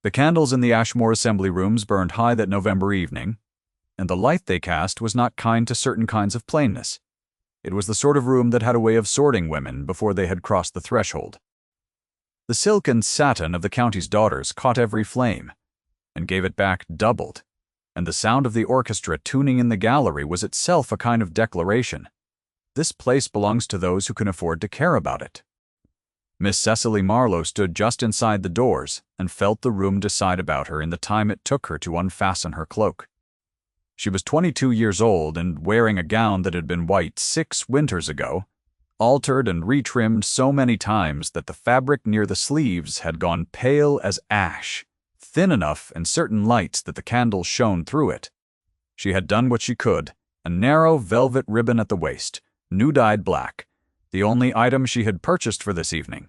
The candles in the Ashmore assembly rooms burned high that November evening, and the light they cast was not kind to certain kinds of plainness. It was the sort of room that had a way of sorting women before they had crossed the threshold. The silk and satin of the county's daughters caught every flame, and gave it back doubled, and the sound of the orchestra tuning in the gallery was itself a kind of declaration. This place belongs to those who can afford to care about it. Miss Cecily Marlowe stood just inside the doors and felt the room decide about her in the time it took her to unfasten her cloak. She was 22 years old and wearing a gown that had been white 6 winters ago, altered and retrimmed so many times that the fabric near the sleeves had gone pale as ash, thin enough in certain lights that the candles shone through it. She had done what she could, a narrow velvet ribbon at the waist, new-dyed black, the only item she had purchased for this evening,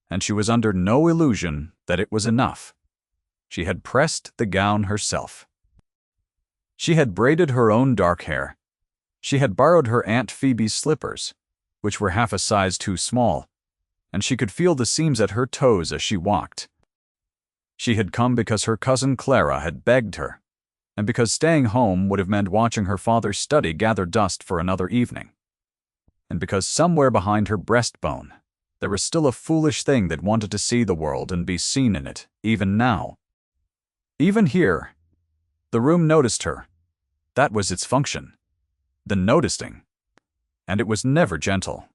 and she was under no illusion that it was enough. She had pressed the gown herself. She had braided her own dark hair. She had borrowed her Aunt Phoebe's slippers, which were half a size too small, and she could feel the seams at her toes as she walked. She had come because her cousin Clara had begged her, and because staying home would have meant watching her father's study gather dust for another evening, and because somewhere behind her breastbone there was still a foolish thing that wanted to see the world and be seen in it, even now. Even here, the room noticed her. That was its function, the noticing, and it was never gentle.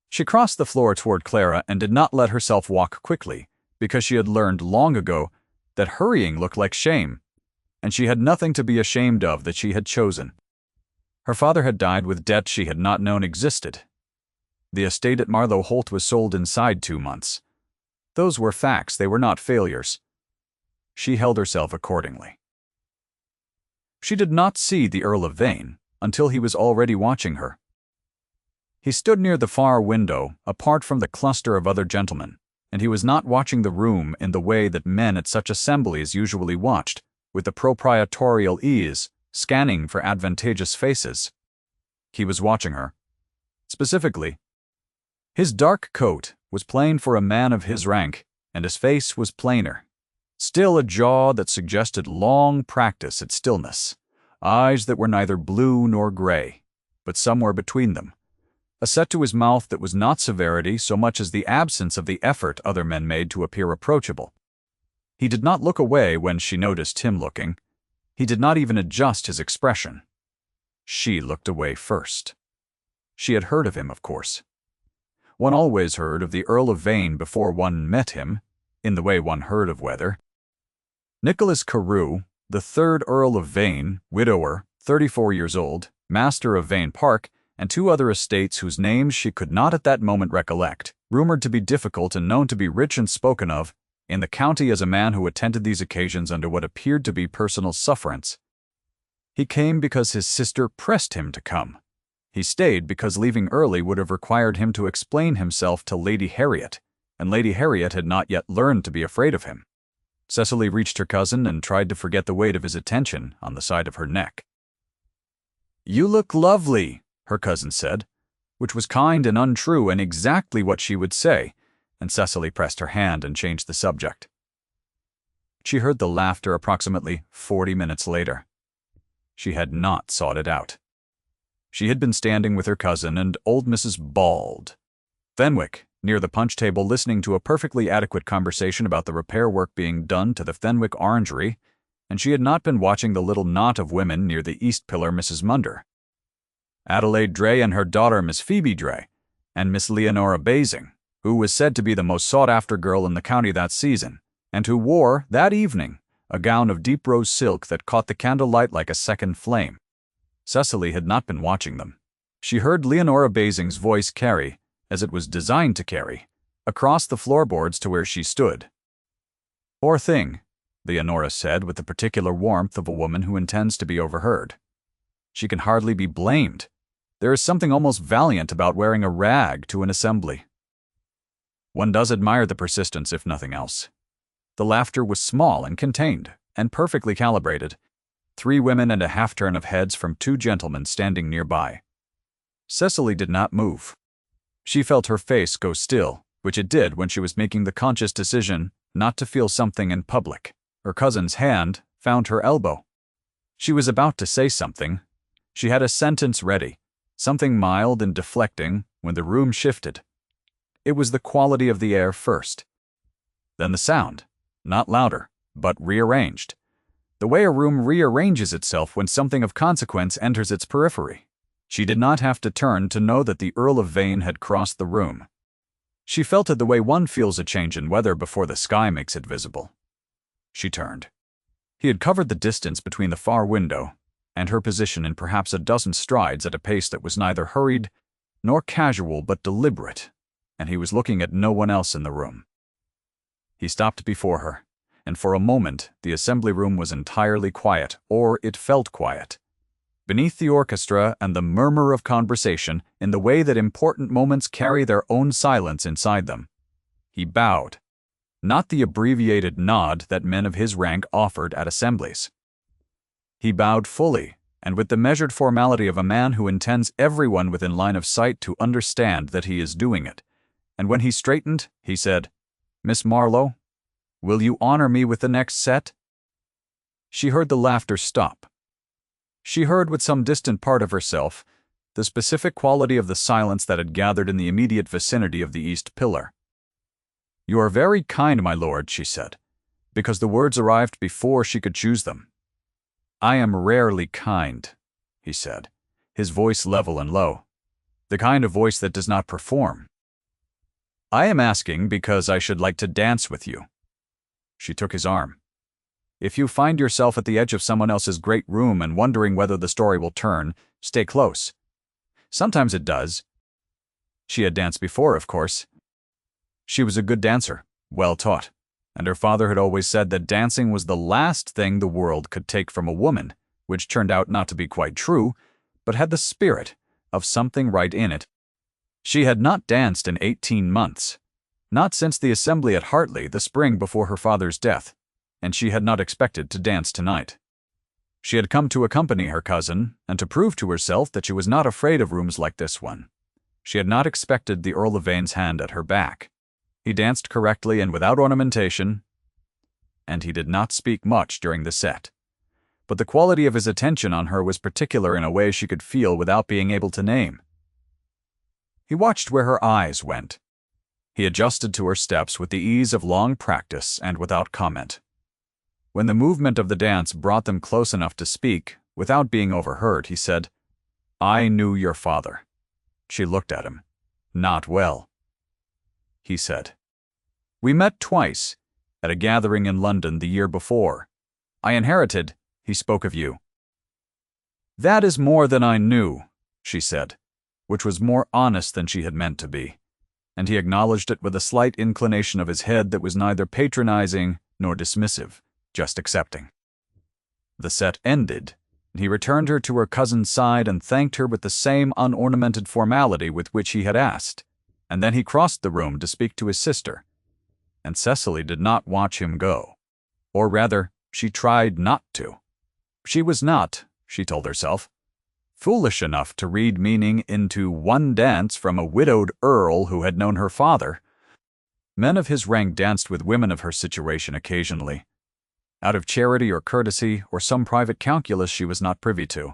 She crossed the floor toward Clara and did not let herself walk quickly, because she had learned long ago that hurrying looked like shame, and she had nothing to be ashamed of that she had chosen. Her father had died with debt she had not known existed. The estate at Marlowe Holt was sold inside 2 months. Those were facts, they were not failures. She held herself accordingly. She did not see the Earl of Vane until he was already watching her. He stood near the far window, apart from the cluster of other gentlemen, and he was not watching the room in the way that men at such assemblies usually watched, with the proprietorial ease, scanning for advantageous faces. He was watching her. Specifically, his dark coat was plain for a man of his rank, and his face was plainer. Still a jaw that suggested long practice at stillness, eyes that were neither blue nor gray, but somewhere between them, a set to his mouth that was not severity so much as the absence of the effort other men made to appear approachable. He did not look away when she noticed him looking. He did not even adjust his expression. She looked away first. She had heard of him, of course. One always heard of the Earl of Vane before one met him, in the way one heard of weather. Nicholas Carew, the 3rd Earl of Vane, widower, 34 years old, master of Vane Park, and 2 other estates whose names she could not at that moment recollect, rumored to be difficult and known to be rich and spoken of in the county as a man who attended these occasions under what appeared to be personal sufferance. He came because his sister pressed him to come. He stayed because leaving early would have required him to explain himself to Lady Harriet, and Lady Harriet had not yet learned to be afraid of him. Cecily reached her cousin and tried to forget the weight of his attention on the side of her neck. "You look lovely," her cousin said, which was kind and untrue and exactly what she would say, and Cecily pressed her hand and changed the subject. She heard the laughter approximately 40 minutes later. She had not sought it out. She had been standing with her cousin and old Mrs. Bald Fenwick near the punch table listening to a perfectly adequate conversation about the repair work being done to the Fenwick Orangery, and she had not been watching the little knot of women near the east pillar Mrs. Munder. Adelaide Dray and her daughter Miss Phoebe Dray, and Miss Leonora Basing, who was said to be the most sought-after girl in the county that season, and who wore, that evening, a gown of deep rose silk that caught the candlelight like a second flame. Cecily had not been watching them. She heard Leonora Basing's voice carry, as it was designed to carry, across the floorboards to where she stood. "Poor thing," Leonora said with the particular warmth of a woman who intends to be overheard. "She can hardly be blamed. There is something almost valiant about wearing a rag to an assembly." One does admire the persistence, if nothing else. The laughter was small and contained, and perfectly calibrated. 3 women and a half-turn of heads from 2 gentlemen standing nearby. Cecily did not move. She felt her face go still, which it did when she was making the conscious decision not to feel something in public. Her cousin's hand found her elbow. She was about to say something. She had a sentence ready, something mild and deflecting, when the room shifted. It was the quality of the air first. Then the sound, not louder, but rearranged. The way a room rearranges itself when something of consequence enters its periphery. She did not have to turn to know that the Earl of Vane had crossed the room. She felt it the way one feels a change in weather before the sky makes it visible. She turned. He had covered the distance between the far window and her position in perhaps a dozen strides at a pace that was neither hurried nor casual but deliberate, and he was looking at no one else in the room. He stopped before her, and for a moment the assembly room was entirely quiet, or it felt quiet. Beneath the orchestra and the murmur of conversation, in the way that important moments carry their own silence inside them, he bowed, not the abbreviated nod that men of his rank offered at assemblies. He bowed fully, and with the measured formality of a man who intends everyone within line of sight to understand that he is doing it, and when he straightened, he said, "Miss Marlowe, will you honor me with the next set?" She heard the laughter stop. She heard with some distant part of herself the specific quality of the silence that had gathered in the immediate vicinity of the east pillar. "You are very kind, my lord," she said, because the words arrived before she could choose them. "I am rarely kind," he said, his voice level and low, the kind of voice that does not perform. "I am asking because I should like to dance with you." She took his arm. "If you find yourself at the edge of someone else's great room and wondering whether the story will turn, stay close. Sometimes it does." She had danced before, of course. She was a good dancer, well taught, and her father had always said that dancing was the last thing the world could take from a woman, which turned out not to be quite true, but had the spirit of something right in it. She had not danced in 18 months, not since the assembly at Hartley the spring before her father's death, and she had not expected to dance tonight. She had come to accompany her cousin and to prove to herself that she was not afraid of rooms like this one. She had not expected the Earl of Vane's hand at her back. He danced correctly and without ornamentation, and he did not speak much during the set. But the quality of his attention on her was particular in a way she could feel without being able to name. He watched where her eyes went. He adjusted to her steps with the ease of long practice and without comment. When the movement of the dance brought them close enough to speak, without being overheard, he said, "I knew your father." She looked at him. "Not well," he said. "We met twice, at a gathering in London the year before. I inherited," he spoke of you. "That is more than I knew," she said, which was more honest than she had meant to be, and he acknowledged it with a slight inclination of his head that was neither patronizing nor dismissive, just accepting. The set ended, and he returned her to her cousin's side and thanked her with the same unornamented formality with which he had asked, and then he crossed the room to speak to his sister, and Cecily did not watch him go. Or rather, she tried not to. She was not, she told herself, foolish enough to read meaning into one dance from a widowed earl who had known her father. Men of his rank danced with women of her situation occasionally, out of charity or courtesy or some private calculus she was not privy to.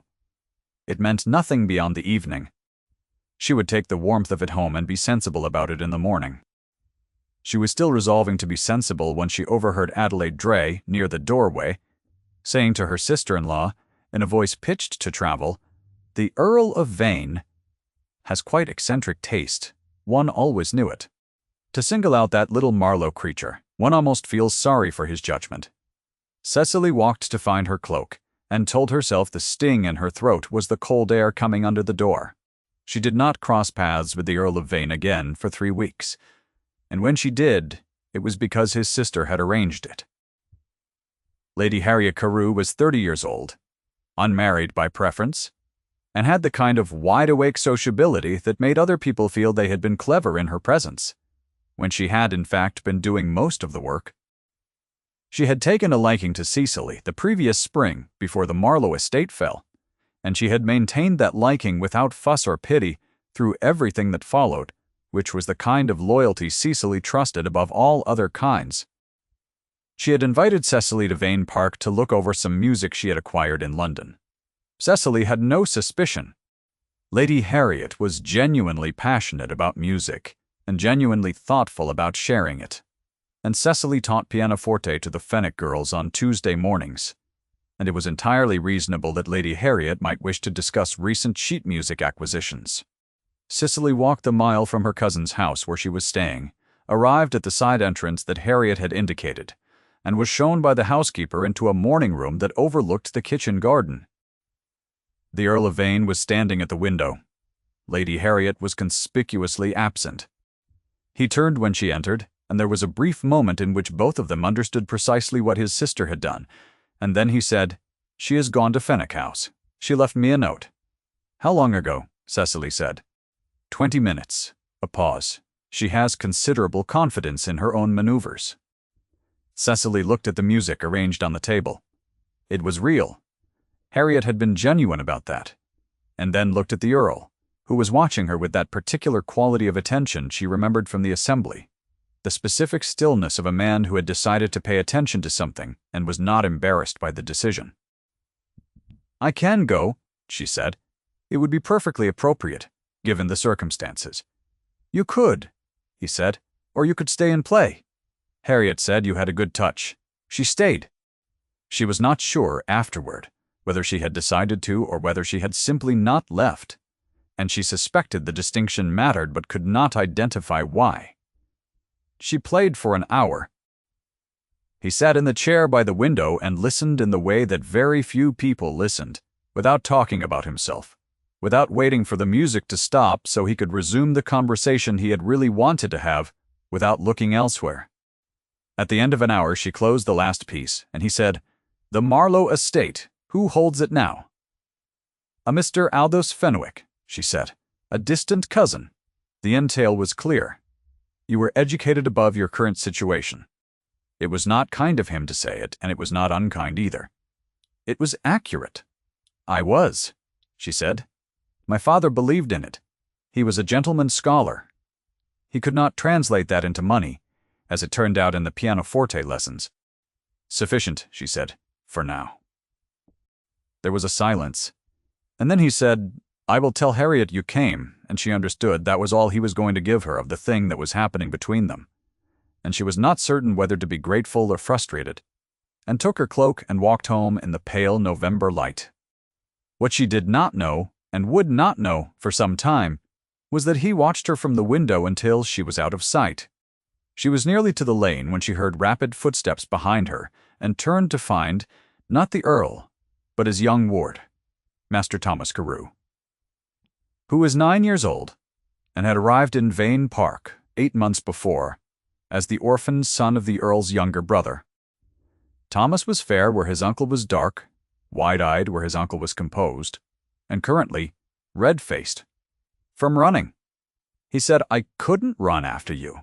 It meant nothing beyond the evening. She would take the warmth of it home and be sensible about it in the morning. She was still resolving to be sensible when she overheard Adelaide Dray, near the doorway, saying to her sister-in-law, in a voice pitched to travel, "The Earl of Vane has quite eccentric taste. One always knew it. To single out that little Marlowe creature, one almost feels sorry for his judgment." Cecily walked to find her cloak, and told herself the sting in her throat was the cold air coming under the door. She did not cross paths with the Earl of Vane again for 3 weeks, and when she did, it was because his sister had arranged it. Lady Harriet Carew was 30 years old, unmarried by preference, and had the kind of wide-awake sociability that made other people feel they had been clever in her presence, when she had in fact been doing most of the work. She had taken a liking to Cecily the previous spring before the Marlowe estate fell, and she had maintained that liking without fuss or pity through everything that followed, which was the kind of loyalty Cecily trusted above all other kinds. She had invited Cecily to Vane Park to look over some music she had acquired in London. Cecily had no suspicion. Lady Harriet was genuinely passionate about music and genuinely thoughtful about sharing it. And Cecily taught pianoforte to the Fenwick girls on Tuesday mornings, and it was entirely reasonable that Lady Harriet might wish to discuss recent sheet music acquisitions. Cecily walked the mile from her cousin's house where she was staying, arrived at the side entrance that Harriet had indicated, and was shown by the housekeeper into a morning room that overlooked the kitchen garden. The Earl of Vane was standing at the window. Lady Harriet was conspicuously absent. He turned when she entered, and there was a brief moment in which both of them understood precisely what his sister had done, and then he said, "She has gone to Fenwick House. She left me a note." "How long ago?" Cecily said. 20 minutes. A pause. "She has considerable confidence in her own maneuvers." Cecily looked at the music arranged on the table. It was real. Harriet had been genuine about that. And then looked at the Earl, who was watching her with that particular quality of attention she remembered from the assembly. The specific stillness of a man who had decided to pay attention to something and was not embarrassed by the decision. "I can go," she said. "It would be perfectly appropriate, given the circumstances." "You could," he said, "or you could stay and play." Harriet said you had a good touch. She stayed. She was not sure afterward whether she had decided to or whether she had simply not left, and she suspected the distinction mattered but could not identify why. She played for an hour. He sat in the chair by the window and listened in the way that very few people listened, without talking about himself, without waiting for the music to stop so he could resume the conversation he had really wanted to have, without looking elsewhere. At the end of an hour she closed the last piece, and he said, "The Marlowe estate, who holds it now?" "A Mr. Aldous Fenwick," she said, "a distant cousin." The entail was clear. You were educated above your current situation. It was not kind of him to say it, and it was not unkind either. It was accurate. "I was," she said. "My father believed in it. He was a gentleman scholar. He could not translate that into money, as it turned out in the pianoforte lessons." "Sufficient," she said, "for now." There was a silence, and then he said, "I will tell Harriet you came," and she understood that was all he was going to give her of the thing that was happening between them, and she was not certain whether to be grateful or frustrated, and took her cloak and walked home in the pale November light. What she did not know, and would not know for some time, was that he watched her from the window until she was out of sight. She was nearly to the lane when she heard rapid footsteps behind her, and turned to find, not the Earl, but his young ward, Master Thomas Carew, who was 9 years old, and had arrived in Vane Park 8 months before, as the orphaned son of the Earl's younger brother. Thomas was fair where his uncle was dark, wide-eyed where his uncle was composed, and currently red-faced. From running. He said, "I couldn't run after you,"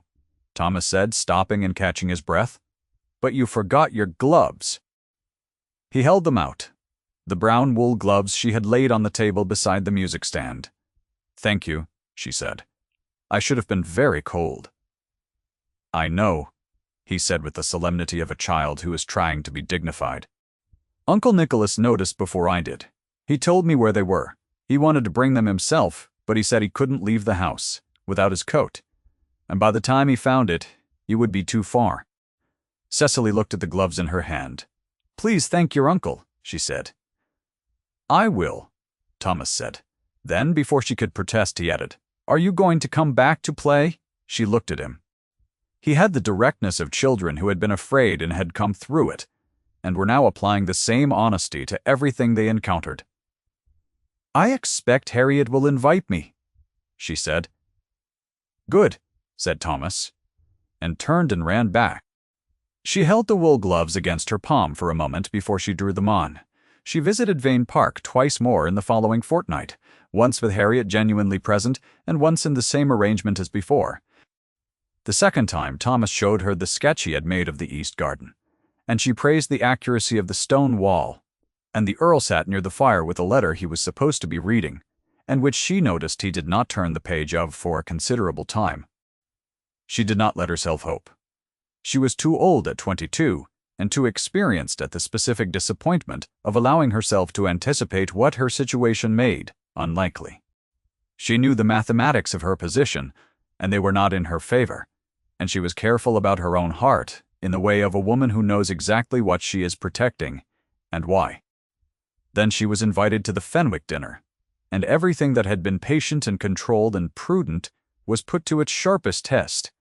Thomas said, stopping and catching his breath. "But you forgot your gloves." He held them out, the brown wool gloves she had laid on the table beside the music stand. "Thank you," she said. "I should have been very cold." "I know," he said with the solemnity of a child who is trying to be dignified. "Uncle Nicholas noticed before I did. He told me where they were. He wanted to bring them himself, but he said he couldn't leave the house without his coat, and by the time he found it, you would be too far." Cecily looked at the gloves in her hand. "Please thank your uncle," she said. "I will," Thomas said. Then, before she could protest, he added, "Are you going to come back to play?" She looked at him. He had the directness of children who had been afraid and had come through it, and were now applying the same honesty to everything they encountered. "I expect Harriet will invite me," she said. "Good," said Thomas, and turned and ran back. She held the wool gloves against her palm for a moment before she drew them on. She visited Vane Park twice more in the following fortnight, once with Harriet genuinely present, and once in the same arrangement as before. The second time, Thomas showed her the sketch he had made of the East Garden, and she praised the accuracy of the stone wall, and the Earl sat near the fire with a letter he was supposed to be reading, and which she noticed he did not turn the page of for a considerable time. She did not let herself hope. She was too old at 22 and too experienced at the specific disappointment of allowing herself to anticipate what her situation made unlikely. She knew the mathematics of her position, and they were not in her favor, and she was careful about her own heart in the way of a woman who knows exactly what she is protecting and why. Then she was invited to the Fenwick dinner, and everything that had been patient and controlled and prudent was put to its sharpest test.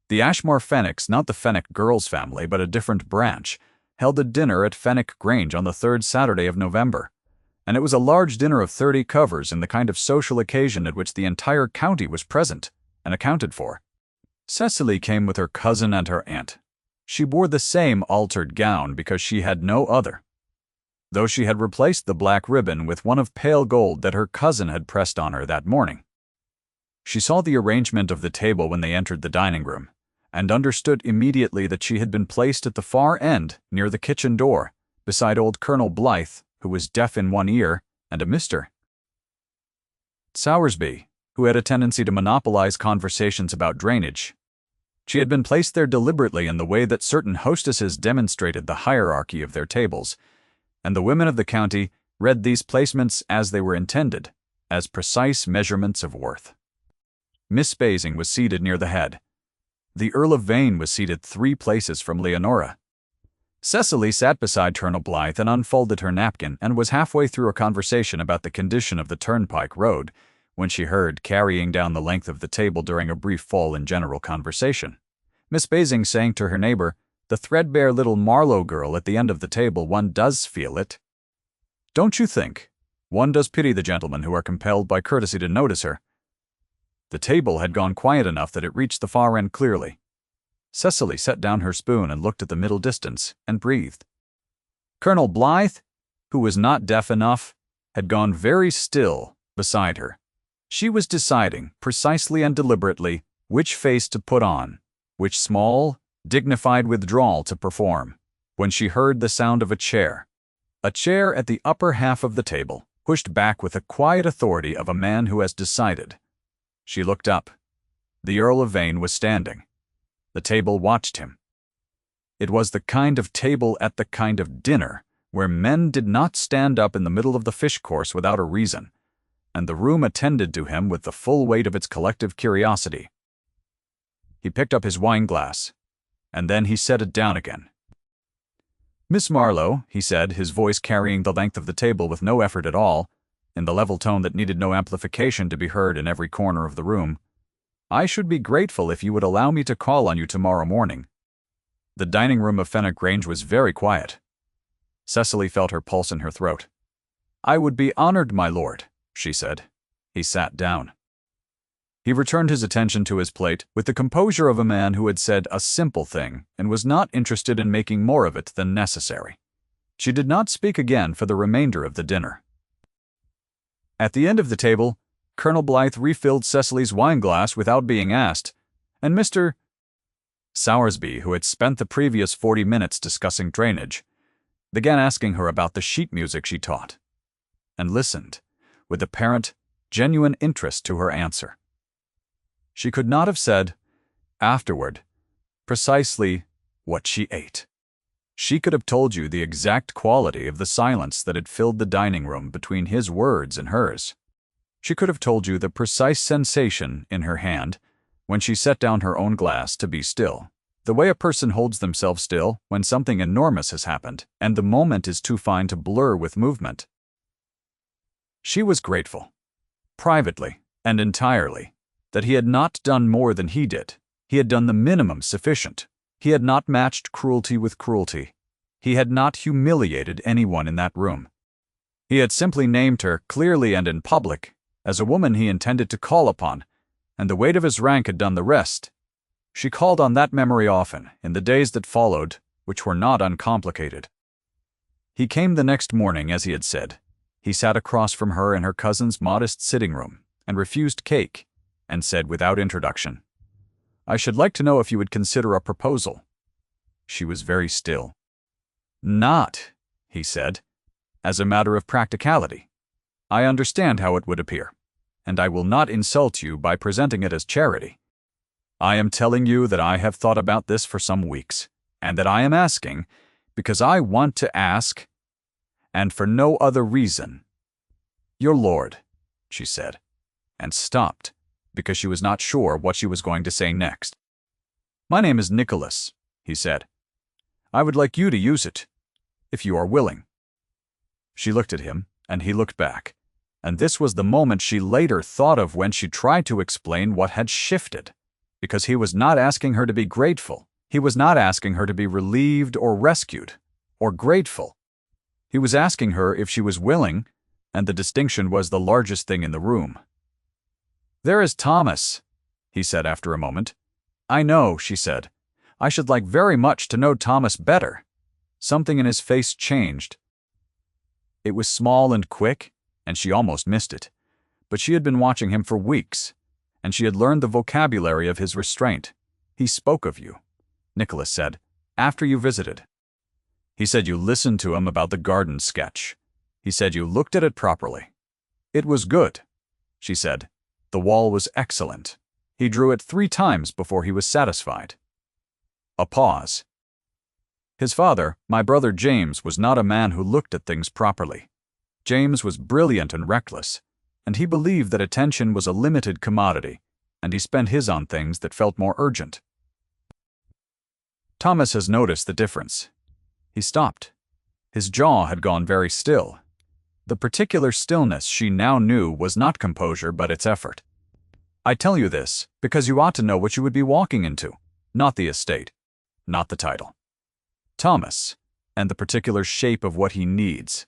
The Ashmore Fenwicks, not the Fenwick girls' family, but a different branch, held a dinner at Fenwick Grange on the third Saturday of November, and it was a large dinner of 30 covers and the kind of social occasion at which the entire county was present and accounted for. Cecily came with her cousin and her aunt. She wore the same altered gown because she had no other, though she had replaced the black ribbon with one of pale gold that her cousin had pressed on her that morning. She saw the arrangement of the table when they entered the dining room, and understood immediately that she had been placed at the far end near the kitchen door, beside old Colonel Blythe, who was deaf in one ear, and a Mr. Sowersby, who had a tendency to monopolize conversations about drainage. She had been placed there deliberately in the way that certain hostesses demonstrated the hierarchy of their tables, and the women of the county read these placements as they were intended, as precise measurements of worth. Miss Basing was seated near the head. The Earl of Vane was seated 3 places from Leonora. Cecily sat beside Colonel Blythe and unfolded her napkin and was halfway through a conversation about the condition of the turnpike road when she heard, carrying down the length of the table during a brief fall in general conversation, Miss Basing saying to her neighbor, "The threadbare little Marlowe girl at the end of the table, one does feel it. Don't you think? One does pity the gentlemen who are compelled by courtesy to notice her." The table had gone quiet enough that it reached the far end clearly. Cecily set down her spoon and looked at the middle distance and breathed. Colonel Blythe, who was not deaf enough, had gone very still beside her. She was deciding, precisely and deliberately, which face to put on, which small, dignified withdrawal to perform, when she heard the sound of a chair at the upper half of the table, pushed back with the quiet authority of a man who has decided. She looked up. The Earl of Vane was standing. The table watched him. It was the kind of table at the kind of dinner where men did not stand up in the middle of the fish course without a reason, and the room attended to him with the full weight of its collective curiosity. He picked up his wine-glass, and then he set it down again. "Miss Marlowe," he said, his voice carrying the length of the table with no effort at all, in the level tone that needed no amplification to be heard in every corner of the room, "I should be grateful if you would allow me to call on you tomorrow morning." The dining room of Fenwick Grange was very quiet. Cecily felt her pulse in her throat. "I would be honored, my lord," she said. He sat down. He returned his attention to his plate with the composure of a man who had said a simple thing and was not interested in making more of it than necessary. She did not speak again for the remainder of the dinner. At the end of the table, Colonel Blythe refilled Cecily's wine-glass without being asked, and Mr. Sowersby, who had spent the previous 40 minutes discussing drainage, began asking her about the sheet music she taught, and listened with apparent, genuine interest to her answer. She could not have said, afterward, precisely what she ate. She could have told you the exact quality of the silence that had filled the dining room between his words and hers. She could have told you the precise sensation in her hand when she set down her own glass to be still, the way a person holds themselves still when something enormous has happened and the moment is too fine to blur with movement. She was grateful, privately and entirely, that he had not done more than he did. He had done the minimum sufficient. He had not matched cruelty with cruelty. He had not humiliated anyone in that room. He had simply named her, clearly and in public, as a woman he intended to call upon, and the weight of his rank had done the rest. She called on that memory often, in the days that followed, which were not uncomplicated. He came the next morning, as he had said. He sat across from her in her cousin's modest sitting room, and refused cake, and said without introduction, "I should like to know if you would consider a proposal." She was very still. "Not," he said, "as a matter of practicality. I understand how it would appear, and I will not insult you by presenting it as charity. I am telling you that I have thought about this for some weeks, and that I am asking, because I want to ask, and for no other reason." "Your lord," she said, and stopped, because she was not sure what she was going to say next. "My name is Nicholas," he said. "I would like you to use it, if you are willing." She looked at him, and he looked back, and this was the moment she later thought of when she tried to explain what had shifted, because he was not asking her to be grateful. He was not asking her to be relieved or rescued, or grateful. He was asking her if she was willing, and the distinction was the largest thing in the room. "There is Thomas," he said after a moment. "I know," she said. "I should like very much to know Thomas better." Something in his face changed. It was small and quick, and she almost missed it. But she had been watching him for weeks, and she had learned the vocabulary of his restraint. "He spoke of you," Nicholas said, "after you visited. He said you listened to him about the garden sketch. He said you looked at it properly. It was good," she said. "The wall was excellent. He drew it 3 times before he was satisfied." A pause. His father, my brother James, was not a man who looked at things properly. James was brilliant and reckless, and he believed that attention was a limited commodity, and he spent his on things that felt more urgent. Thomas has noticed the difference. He stopped. His jaw had gone very still. The particular stillness she now knew was not composure but its effort. "I tell you this because you ought to know what you would be walking into, not the estate, not the title. Thomas, and the particular shape of what he needs,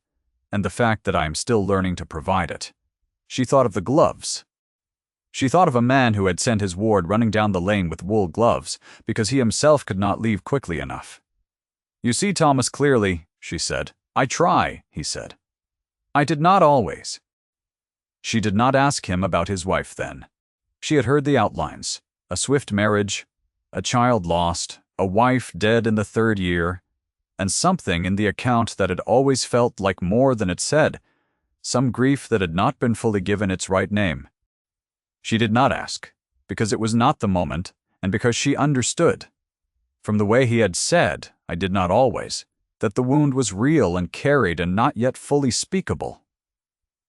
and the fact that I am still learning to provide it." She thought of the gloves. She thought of a man who had sent his ward running down the lane with wool gloves because he himself could not leave quickly enough. "You see Thomas clearly," she said. "I try," he said. "I did not always." She did not ask him about his wife then. She had heard the outlines: a swift marriage, a child lost, a wife dead in the 3rd year, and something in the account that had always felt like more than it said, some grief that had not been fully given its right name. She did not ask, because it was not the moment, and because she understood, from the way he had said, "I did not always," that the wound was real and carried and not yet fully speakable.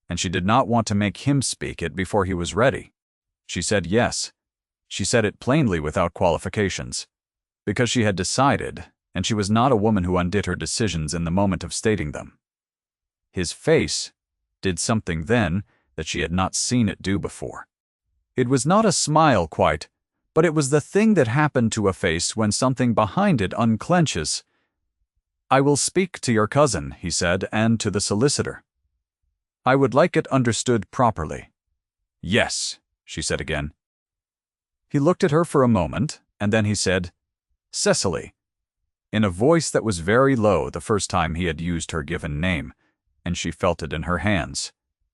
And she did not want to make him speak it before he was ready. She said yes. She said it plainly without qualifications, because she had decided, and she was not a woman who undid her decisions in the moment of stating them. His face did something then that she had not seen it do before. It was not a smile quite, but it was the thing that happened to a face when something behind it unclenches. "I will speak to your cousin," he said, "and to the solicitor. I would like it understood properly." "Yes," she said again. He looked at her for a moment, and then he said, "Cecily," in a voice that was very low the first time he had used her given name, and she felt it in her hands.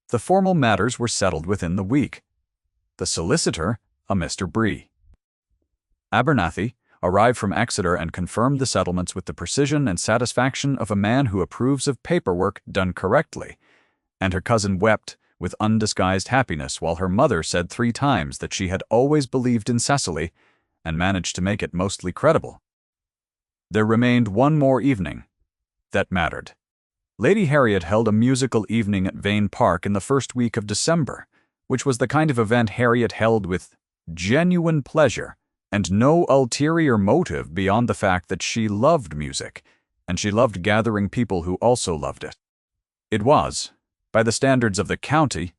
The formal matters were settled within the week. The solicitor, a Mr. Bree. Abernathy arrived from Exeter and confirmed the settlements with the precision and satisfaction of a man who approves of paperwork done correctly, and her cousin wept with undisguised happiness while her mother said 3 times that she had always believed in Cecily and managed to make it mostly credible. There remained one more evening that mattered. Lady Harriet held a musical evening at Vane Park in the first week of December, which was the kind of event Harriet held with genuine pleasure and no ulterior motive beyond the fact that she loved music, and she loved gathering people who also loved it. It was, by the standards of the county,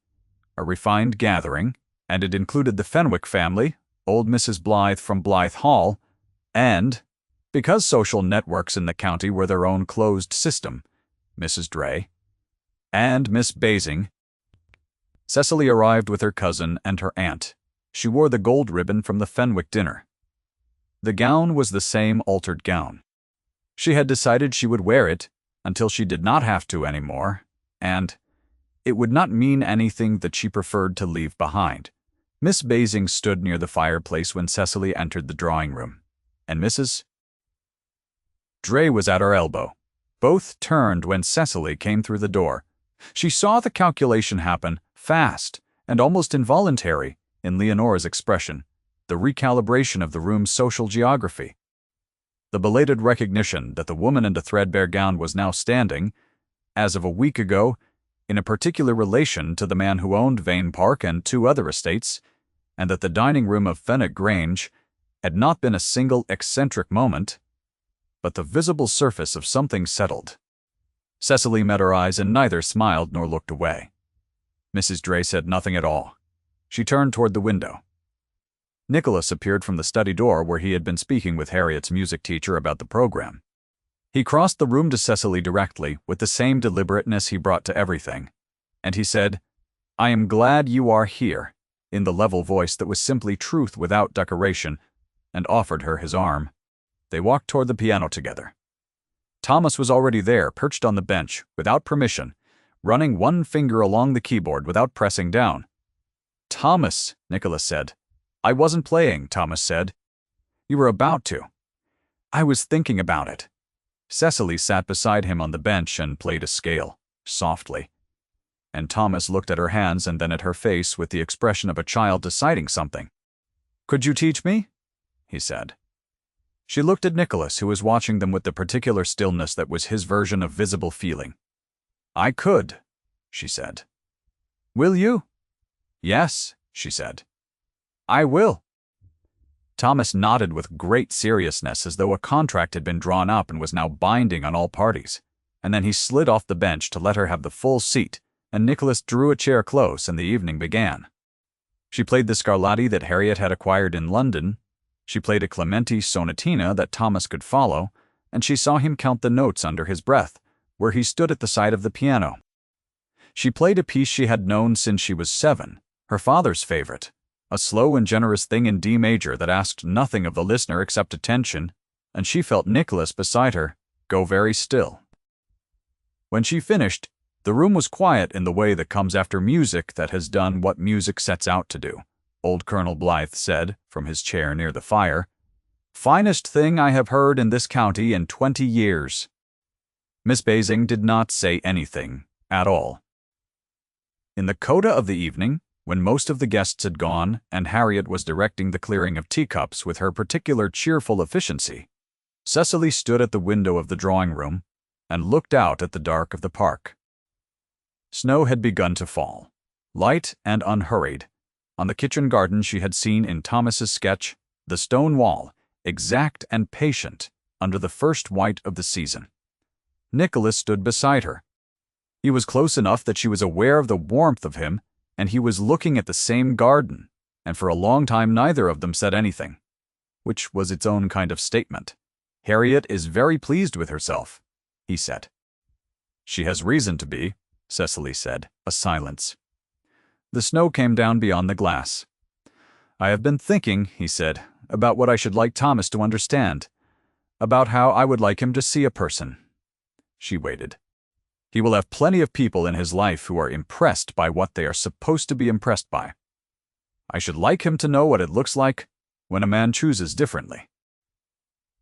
a refined gathering, and it included the Fenwick family, old Mrs. Blythe from Blythe Hall, and, because social networks in the county were their own closed system, Mrs. Dray, and Miss Basing. Cecily arrived with her cousin and her aunt. She wore the gold ribbon from the Fenwick dinner. The gown was the same altered gown. She had decided she would wear it until she did not have to anymore, and it would not mean anything that she preferred to leave behind. Miss Basing stood near the fireplace when Cecily entered the drawing room, and Mrs. Dray was at her elbow. Both turned when Cecily came through the door. She saw the calculation happen, fast and almost involuntary, in Leonora's expression, the recalibration of the room's social geography. The belated recognition that the woman in the threadbare gown was now standing, as of a week ago, in a particular relation to the man who owned Vane Park and 2 other estates, and that the dining room of Fenwick Grange had not been a single eccentric moment, but the visible surface of something settled. Cecily met her eyes, and neither smiled nor looked away. Mrs. Dray said nothing at all. She turned toward the window. Nicholas appeared from the study door where he had been speaking with Harriet's music teacher about the program. He crossed the room to Cecily directly, with the same deliberateness he brought to everything, and he said, "I am glad you are here," in the level voice that was simply truth without decoration, and offered her his arm. They walked toward the piano together. Thomas was already there, perched on the bench, without permission, running one finger along the keyboard without pressing down. "Thomas," Nicholas said. "I wasn't playing," Thomas said. "You were about to." "I was thinking about it." Cecily sat beside him on the bench and played a scale, softly. And Thomas looked at her hands and then at her face with the expression of a child deciding something. "Could you teach me?" he said. She looked at Nicholas, who was watching them with the particular stillness that was his version of visible feeling. "I could," she said. "Will you?" "Yes," she said. "I will." Thomas nodded with great seriousness, as though a contract had been drawn up and was now binding on all parties, and then he slid off the bench to let her have the full seat, and Nicholas drew a chair close, and the evening began. She played the Scarlatti that Harriet had acquired in London. She played a Clementi sonatina that Thomas could follow, and she saw him count the notes under his breath, where he stood at the side of the piano. She played a piece she had known since she was 7, her father's favorite, a slow and generous thing in D major that asked nothing of the listener except attention, and she felt Nicholas beside her go very still. When she finished, the room was quiet in the way that comes after music that has done what music sets out to do. Old Colonel Blythe said, from his chair near the fire, "Finest thing I have heard in this county in 20 years. Miss Basing did not say anything at all. In the coda of the evening, when most of the guests had gone and Harriet was directing the clearing of teacups with her particular cheerful efficiency, Cecily stood at the window of the drawing-room and looked out at the dark of the park. Snow had begun to fall, light and unhurried. On the kitchen garden she had seen in Thomas's sketch the stone wall, exact and patient, under the first white of the season. Nicholas stood beside her. He was close enough that she was aware of the warmth of him, and he was looking at the same garden, and for a long time neither of them said anything, which was its own kind of statement. "Harriet is very pleased with herself," he said. "She has reason to be," Cecily said. A silence. The snow came down beyond the glass. "I have been thinking," he said, "about what I should like Thomas to understand, about how I would like him to see a person." She waited. "He will have plenty of people in his life who are impressed by what they are supposed to be impressed by. I should like him to know what it looks like when a man chooses differently."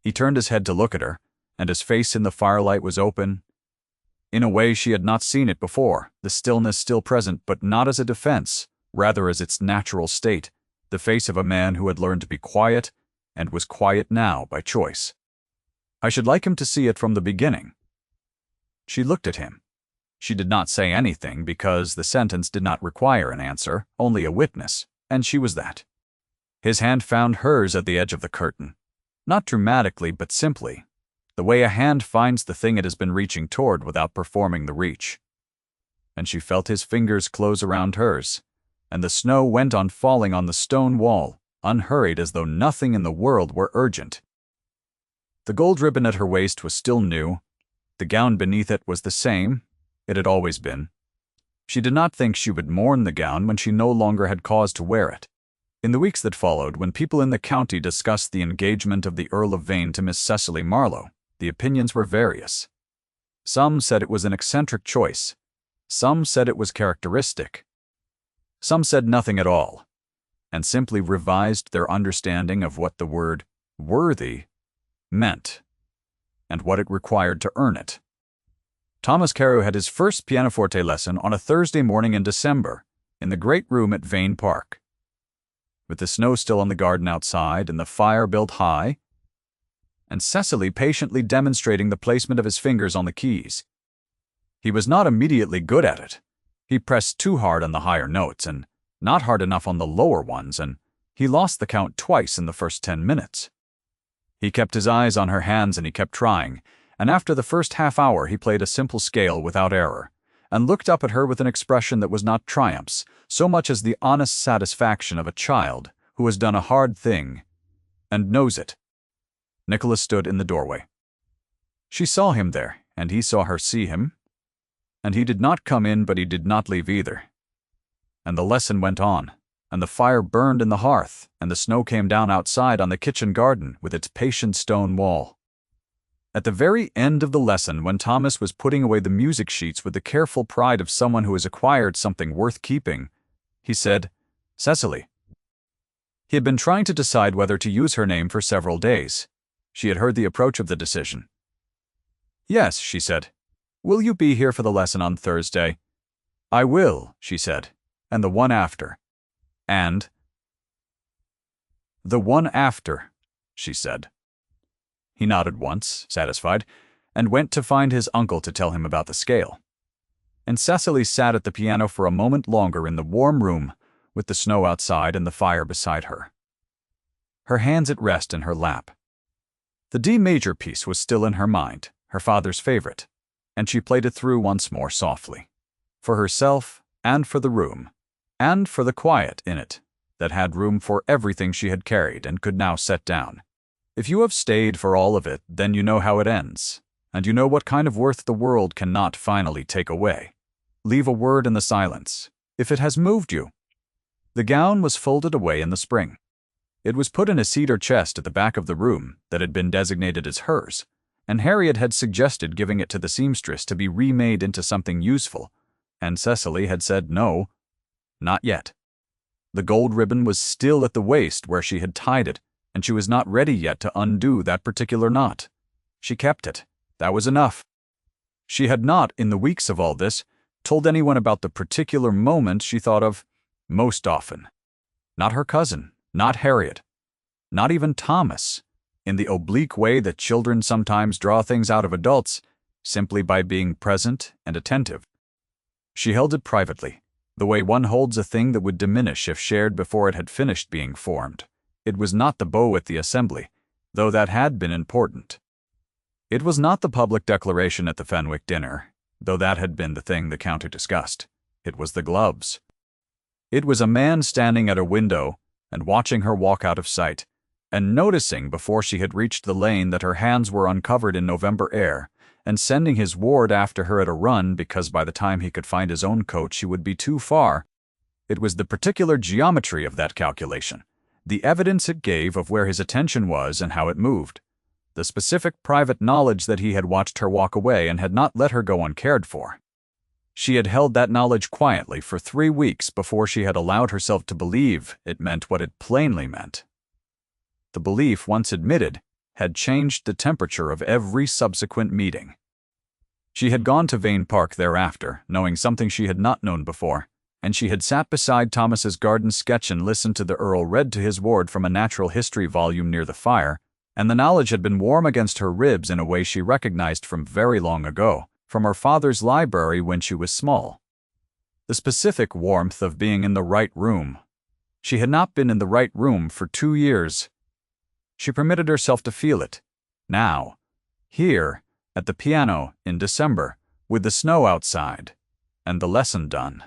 He turned his head to look at her, and his face in the firelight was open. In a way she had not seen it before, the stillness still present, but not as a defense, rather as its natural state, the face of a man who had learned to be quiet, and was quiet now by choice. "I should like him to see it from the beginning." She looked at him. She did not say anything because the sentence did not require an answer, only a witness, and she was that. His hand found hers at the edge of the curtain, not dramatically but simply, the way a hand finds the thing it has been reaching toward without performing the reach. And she felt his fingers close around hers, and the snow went on falling on the stone wall, unhurried as though nothing in the world were urgent. The gold ribbon at her waist was still new. The gown beneath it was the same. It had always been. She did not think she would mourn the gown when she no longer had cause to wear it. In the weeks that followed, when people in the county discussed the engagement of the Earl of Vane to Miss Cecily Marlowe, the opinions were various. Some said it was an eccentric choice. Some said it was characteristic. Some said nothing at all, and simply revised their understanding of what the word worthy meant, and what it required to earn it. Thomas Carew had his first pianoforte lesson on a Thursday morning in December, in the great room at Vane Park. With the snow still on the garden outside and the fire built high, and Cecily patiently demonstrating the placement of his fingers on the keys. He was not immediately good at it. He pressed too hard on the higher notes and not hard enough on the lower ones, and he lost the count twice in the first 10 minutes. He kept his eyes on her hands and he kept trying, and after the first half hour he played a simple scale without error, and looked up at her with an expression that was not triumphs, so much as the honest satisfaction of a child who has done a hard thing and knows it. Nicholas stood in the doorway. She saw him there, and he saw her see him, and he did not come in, but he did not leave either. And the lesson went on, and the fire burned in the hearth, and the snow came down outside on the kitchen garden with its patient stone wall. At the very end of the lesson, when Thomas was putting away the music sheets with the careful pride of someone who has acquired something worth keeping, he said, "Cecily." He had been trying to decide whether to use her name for several days. She had heard the approach of the decision. "Yes," she said. "Will you be here for the lesson on Thursday?" "I will," she said, "and the one after." "And?" "The one after," she said. He nodded once, satisfied, and went to find his uncle to tell him about the scale. And Cecily sat at the piano for a moment longer in the warm room, with the snow outside and the fire beside her, her hands at rest in her lap. The D major piece was still in her mind, her father's favorite, and she played it through once more softly, for herself and for the room, and for the quiet in it that had room for everything she had carried and could now set down. If you have stayed for all of it, then you know how it ends, and you know what kind of worth the world cannot finally take away. Leave a word in the silence, if it has moved you. The gown was folded away in the spring. It was put in a cedar chest at the back of the room that had been designated as hers, and Harriet had suggested giving it to the seamstress to be remade into something useful, and Cecily had said no, not yet. The gold ribbon was still at the waist where she had tied it, and she was not ready yet to undo that particular knot. She kept it. That was enough. She had not, in the weeks of all this, told anyone about the particular moment she thought of most often. Not her cousin, not Harriet, not even Thomas, in the oblique way that children sometimes draw things out of adults, simply by being present and attentive. She held it privately, the way one holds a thing that would diminish if shared before it had finished being formed. It was not the beau at the assembly, though that had been important. It was not the public declaration at the Fenwick dinner, though that had been the thing the counter discussed. It was the gloves. It was a man standing at a window and watching her walk out of sight, and noticing before she had reached the lane that her hands were uncovered in November air, and sending his ward after her at a run because by the time he could find his own coat she would be too far. It was the particular geometry of that calculation, the evidence it gave of where his attention was and how it moved, the specific private knowledge that he had watched her walk away and had not let her go uncared for. She had held that knowledge quietly for 3 weeks before she had allowed herself to believe it meant what it plainly meant. The belief, once admitted, had changed the temperature of every subsequent meeting. She had gone to Vane Park thereafter, knowing something she had not known before, and she had sat beside Thomas's garden sketch and listened to the Earl read to his ward from a natural history volume near the fire, and the knowledge had been warm against her ribs in a way she recognized from very long ago, from her father's library when she was small. The specific warmth of being in the right room. She had not been in the right room for 2 years. She permitted herself to feel it. Now, here, at the piano, in December, with the snow outside, and the lesson done.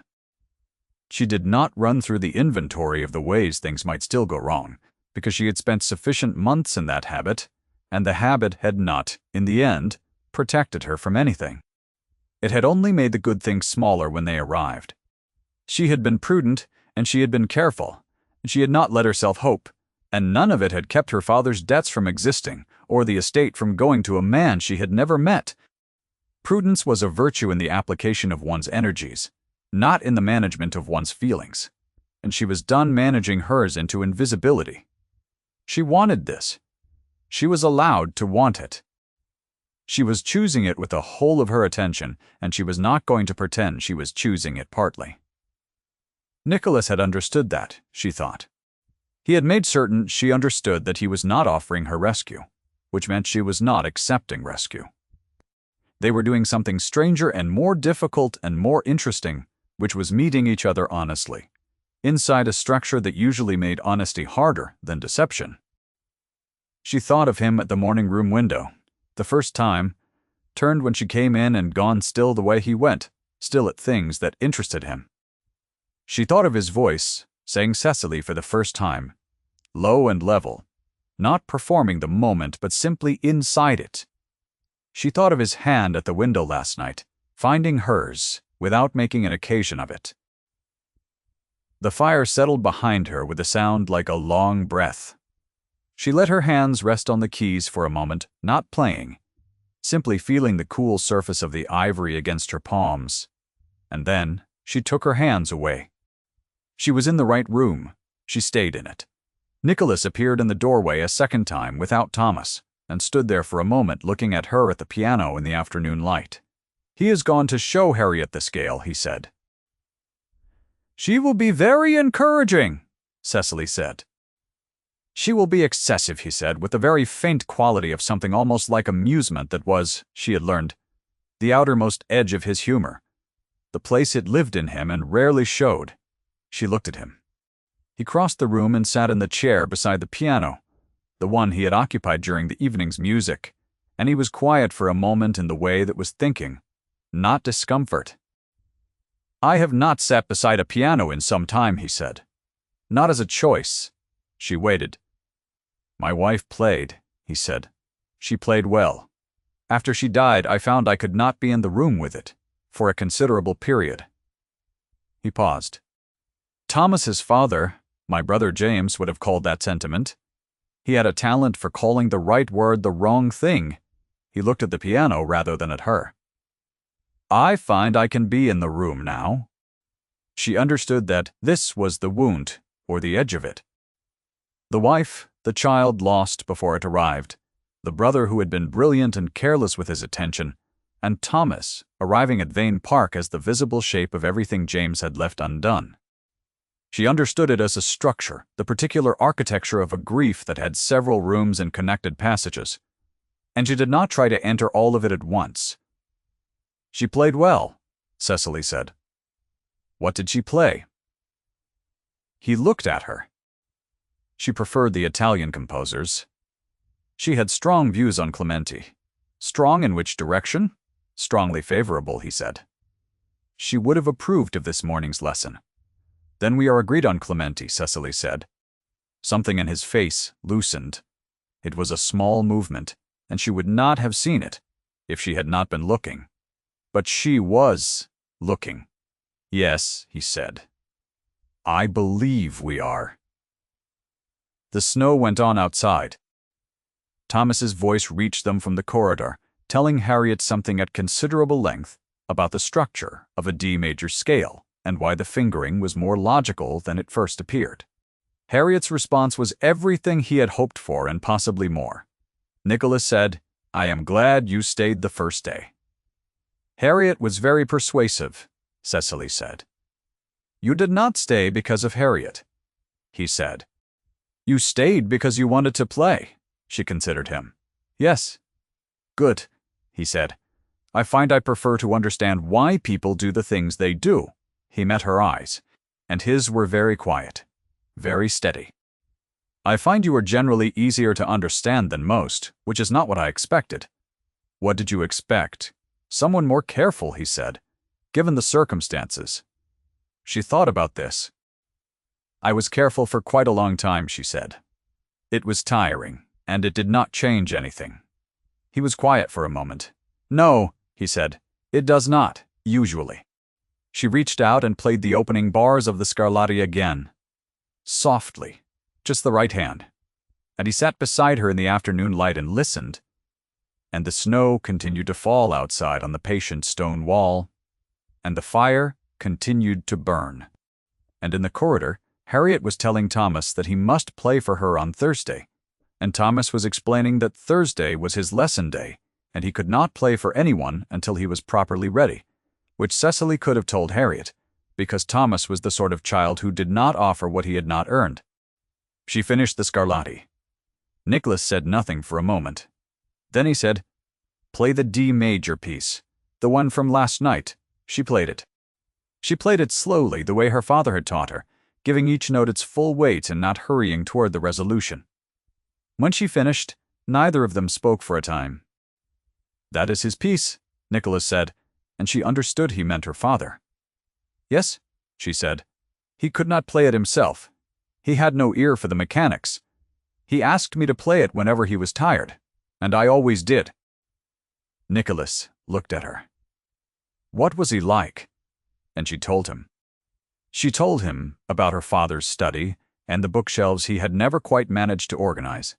She did not run through the inventory of the ways things might still go wrong, because she had spent sufficient months in that habit, and the habit had not, in the end, protected her from anything. It had only made the good things smaller when they arrived. She had been prudent, and she had been careful, and she had not let herself hope, and none of it had kept her father's debts from existing, or the estate from going to a man she had never met. Prudence was a virtue in the application of one's energies, not in the management of one's feelings, and she was done managing hers into invisibility. She wanted this. She was allowed to want it. She was choosing it with the whole of her attention, and she was not going to pretend she was choosing it partly. Nicholas had understood that, she thought. He had made certain she understood that he was not offering her rescue, which meant she was not accepting rescue. They were doing something stranger and more difficult and more interesting, which was meeting each other honestly, inside a structure that usually made honesty harder than deception. She thought of him at the morning room window, the first time, turned when she came in and gone still the way he went, still at things that interested him. She thought of his voice, saying Cecily for the first time, low and level, not performing the moment but simply inside it. She thought of his hand at the window last night, finding hers, without making an occasion of it. The fire settled behind her with a sound like a long breath. She let her hands rest on the keys for a moment, not playing, simply feeling the cool surface of the ivory against her palms. And then she took her hands away. She was in the right room. She stayed in it. Nicholas appeared in the doorway a second time without Thomas, and stood there for a moment looking at her at the piano in the afternoon light. "He has gone to show Harriet the scale," he said. "She will be very encouraging," Cecily said. "She will be excessive," he said, with a very faint quality of something almost like amusement that was, she had learned, the outermost edge of his humor. The place it lived in him and rarely showed. She looked at him. He crossed the room and sat in the chair beside the piano, the one he had occupied during the evening's music, and he was quiet for a moment in the way that was thinking, not discomfort. "I have not sat beside a piano in some time," he said. "Not as a choice." She waited. "My wife played," he said. "She played well. After she died, I found I could not be in the room with it, for a considerable period." He paused. "Thomas's father, my brother James, would have called that sentiment. He had a talent for calling the right word the wrong thing." He looked at the piano rather than at her. "I find I can be in the room now." She understood that this was the wound, or the edge of it. The wife, the child lost before it arrived, the brother who had been brilliant and careless with his attention, and Thomas, arriving at Vane Park as the visible shape of everything James had left undone. She understood it as a structure, the particular architecture of a grief that had several rooms and connected passages, and she did not try to enter all of it at once. "She played well," Cecily said. "What did she play?" He looked at her. She preferred the Italian composers. She had strong views on Clementi. Strong in which direction? Strongly favorable, he said. She would have approved of this morning's lesson. "Then we are agreed on Clementi," Cecily said. Something in his face loosened. It was a small movement, and she would not have seen it if she had not been looking. But she was looking. "Yes," he said. "I believe we are." The snow went on outside. Thomas's voice reached them from the corridor, telling Harriet something at considerable length about the structure of a D major scale and why the fingering was more logical than it first appeared. Harriet's response was everything he had hoped for and possibly more. Nicholas said, "I am glad you stayed the first day." "Harriet was very persuasive," Cecily said. "You did not stay because of Harriet," he said. "You stayed because you wanted to play," she considered him. "Yes." "Good," he said. "I find I prefer to understand why people do the things they do." He met her eyes, and his were very quiet, very steady. "I find you are generally easier to understand than most, which is not what I expected." "What did you expect?" "Someone more careful," he said, "given the circumstances." She thought about this. "I was careful for quite a long time," she said. "It was tiring, and it did not change anything." He was quiet for a moment. "No," he said, "it does not, usually." She reached out and played the opening bars of the Scarlatti again. Softly, just the right hand. And he sat beside her in the afternoon light and listened. And the snow continued to fall outside on the patient stone wall. And the fire continued to burn. And in the corridor, Harriet was telling Thomas that he must play for her on Thursday. And Thomas was explaining that Thursday was his lesson day, and he could not play for anyone until he was properly ready, which Cecily could have told Harriet, because Thomas was the sort of child who did not offer what he had not earned. She finished the Scarlatti. Nicholas said nothing for a moment. Then he said, "Play the D major piece, the one from last night." She played it. She played it slowly, the way her father had taught her, giving each note its full weight and not hurrying toward the resolution. When she finished, neither of them spoke for a time. "That is his piece," Nicholas said, and she understood he meant her father. "Yes," she said. "He could not play it himself. He had no ear for the mechanics. He asked me to play it whenever he was tired, and I always did." Nicholas looked at her. What was he like? And she told him. She told him about her father's study and the bookshelves he had never quite managed to organize,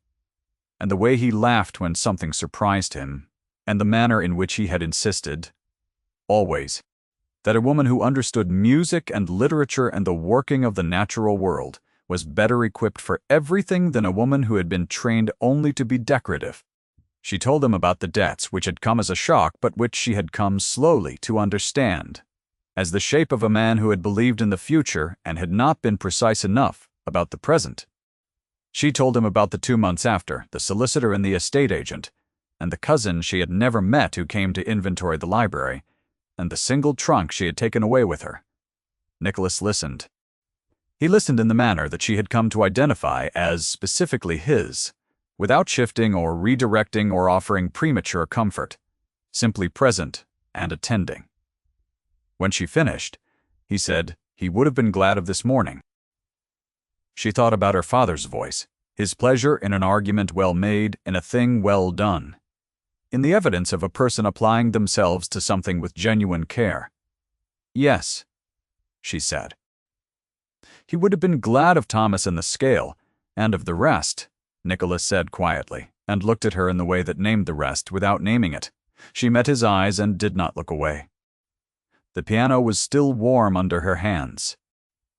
and the way he laughed when something surprised him, and the manner in which he had insisted, always, that a woman who understood music and literature and the working of the natural world was better equipped for everything than a woman who had been trained only to be decorative. She told him about the debts which had come as a shock but which she had come slowly to understand, as the shape of a man who had believed in the future and had not been precise enough about the present. She told him about the 2 months after, the solicitor and the estate agent, and the cousin she had never met who came to inventory the library, and the single trunk she had taken away with her. Nicholas listened. He listened in the manner that she had come to identify as specifically his, without shifting or redirecting or offering premature comfort, simply present and attending. When she finished, he said he would have been glad of this morning. She thought about her father's voice, his pleasure in an argument well made, in a thing well done, in the evidence of a person applying themselves to something with genuine care. "Yes," she said. He would have been glad of Thomas and the scale, and of the rest, Nicholas said quietly, and looked at her in the way that named the rest without naming it. She met his eyes and did not look away. The piano was still warm under her hands.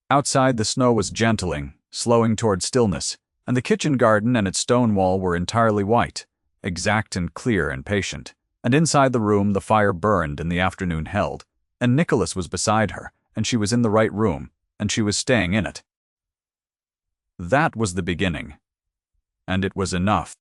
Outside the snow was gentling, slowing toward stillness, and the kitchen garden and its stone wall were entirely white, exact and clear and patient, and inside the room the fire burned and the afternoon held, and Nicholas was beside her, and she was in the right room, and she was staying in it. That was the beginning, and it was enough.